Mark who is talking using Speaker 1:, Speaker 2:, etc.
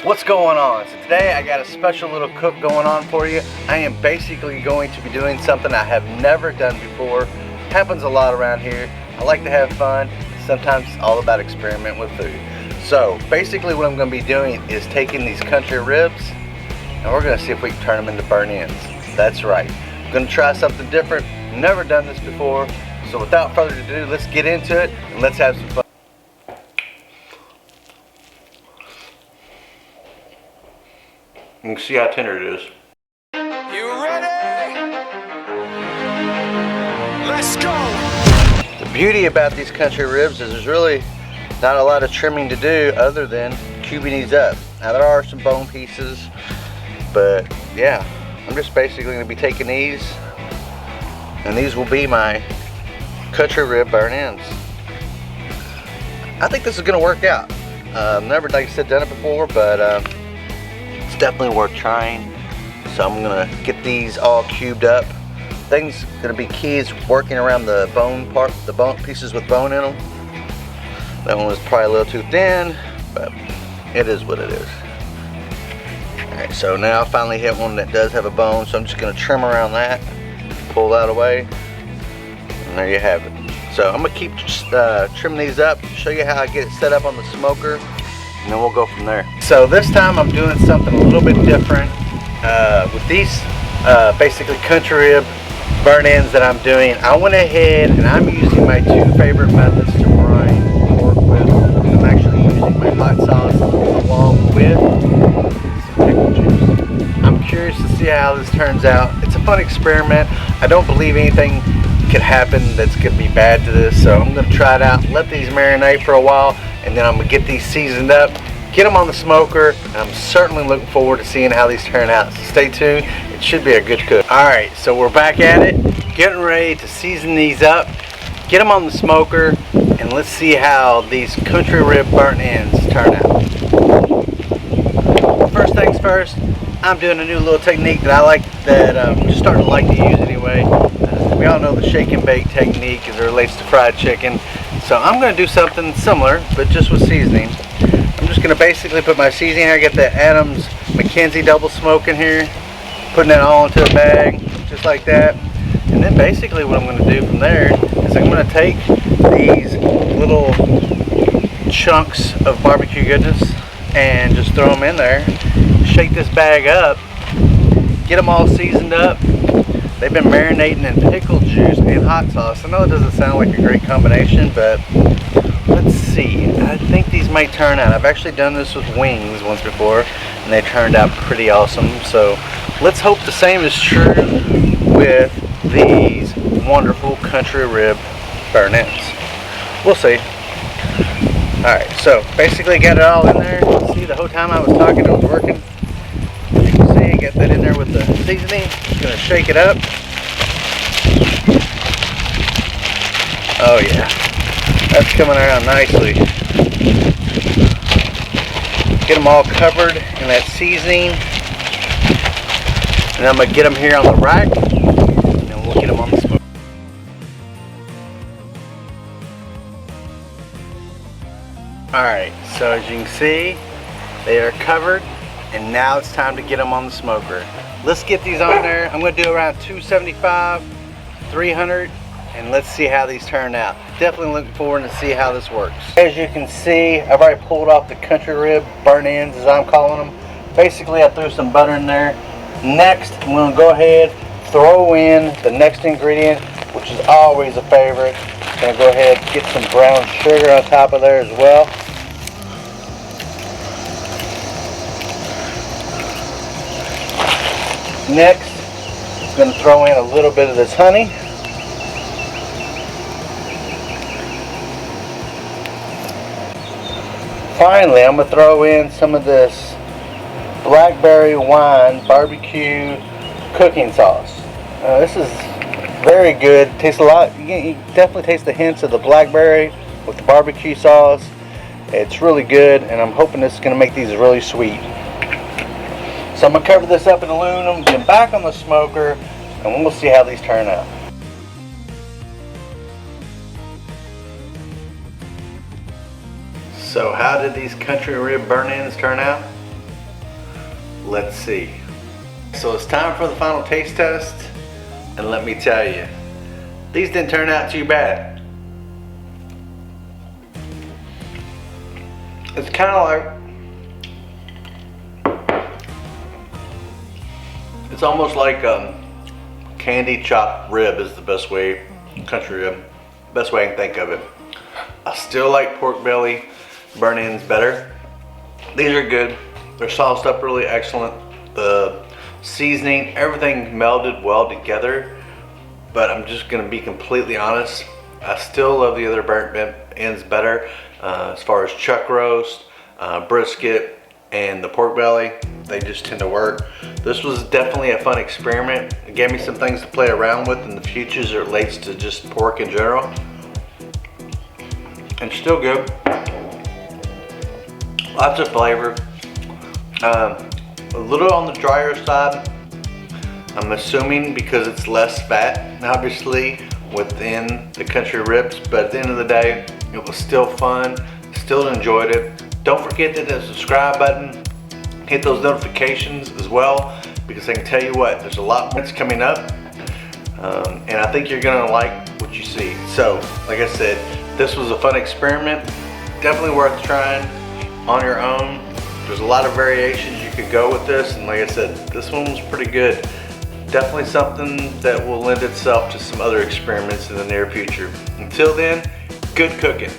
Speaker 1: What's going on? So today I got a special little cook going on for you. I am basically going to be doing something I have never done before. Happens a lot around here. I like to have fun. Sometimes it's all about experimenting with food. So basically what I'm going to be doing is taking these country ribs and we're going to see if we can turn them into burnt ends. That's right. I'm going to try something different. Never done this before. So without further ado, let's get into it and let's have some fun. You can see how tender it is.
Speaker 2: You ready? Let's go!
Speaker 1: The beauty about these country ribs is there's really not a lot of trimming to do other than cubing these up. Now there are some bone pieces, but yeah, I'm just basically going to be taking these, and these will be my country rib burnt ends. I think this is going to work out. Never, like I said, done it before, but it's definitely worth trying. So I'm gonna get these all cubed up. Thing's gonna be key is working around the bone part, the bone pieces with bone in them. That one was probably a little too thin, but it is what it is. Alright, so now I finally hit one that does have a bone, so I'm just gonna trim around that, pull that away, and there you have it. So I'm gonna keep trimming these up, show you how I get it set up on the smoker, and then we'll go from there. So this time I'm doing something a little bit different. With these basically country rib burnt ends that I'm doing, I went ahead and I'm using my two favorite methods to brine pork with. I'm actually using my hot sauce along with some pickle juice. I'm curious to see how this turns out. It's a fun experiment. I don't believe anything could happen that's going to be bad to this, so I'm going to try it out, let these marinate for a while, and then I'm going to get these seasoned up, get them on the smoker, and I'm certainly looking forward to seeing how these turn out. So stay tuned, it should be a good cook. Alright, so we're back at it, getting ready to season these up, get them on the smoker, and let's see how these country rib burnt ends turn out. First things first, I'm doing a new little technique that I like, that I'm just starting to like to use anyway. We all know the shake and bake technique as it relates to fried chicken. So I'm going to do something similar, but just with seasoning. I'm just going to basically put my seasoning here. I get the Adams McKenzie double smoke in here. Putting it all into a bag, just like that. And then basically what I'm going to do from there is I'm going to take these little chunks of barbecue goodness and just throw them in there. Shake this bag up. Get them all seasoned up. They've been marinating in pickle juice and hot sauce. I know it doesn't sound like a great combination, but let's see. I think these might turn out. I've actually done this with wings once before, and they turned out pretty awesome. So let's hope the same is true with these wonderful country rib burnt ends. We'll see. Alright, so basically got it all in there. See, the whole time I was talking, it was working. You can see, get that in there with the seasoning. Just gonna shake it up. Oh yeah, that's coming around nicely. Get them all covered in that seasoning, and I'm gonna get them here on the rack, and then we'll get them on the smoke. Alright, so as you can see, they are covered, and now it's time to get them on the smoker. Let's get these on there. I'm going to do around 275, 300, and let's see how these turn out. Definitely looking forward to see how this works. As you can see, I've already pulled off the country rib burnt ends, as I'm calling them. Basically, I threw some butter in there. Next, I'm going to go ahead, throw in the next ingredient, which is always a favorite. I'm going to go ahead and get some brown sugar on top of there as well. Next, I'm going to throw in a little bit of this honey. Finally, I'm going to throw in some of this blackberry wine barbecue cooking sauce. This is very good. Tastes a lot. You definitely taste the hints of the blackberry with the barbecue sauce. It's really good, and I'm hoping this is going to make these really sweet. So I'm going to cover this up in aluminum, get them back on the smoker, and we'll see how these turn out. So how did these country rib burnt ends turn out? let's see. So it's time for the final taste test, and let me tell you, these didn't turn out too bad. It's kind of like, it's almost like candy chopped rib is the best way, country rib, best way I can think of it. I still like pork belly burnt ends better. These are good. They're sauced up really excellent. The seasoning, everything melded well together. But I'm just gonna be completely honest. I still love the other burnt ends better as far as chuck roast, brisket, and the pork belly. They just tend to work. This was definitely a fun experiment. It gave me some things to play around with in the future as it relates to just pork in general. And still good. Lots of flavor. A little on the drier side, I'm assuming, because it's less fat, obviously, within the country ribs. But at the end of the day, it was still fun. Still enjoyed it. Don't forget to hit the subscribe button. Hit those notifications as well, because I can tell you what, there's a lot more that's coming up. And I think you're gonna like what you see. So, like I said, this was a fun experiment. Definitely worth trying on your own. There's a lot of variations you could go with this, and like I said, this one was pretty good. Definitely something that will lend itself to some other experiments in the near future. Until then, good cooking.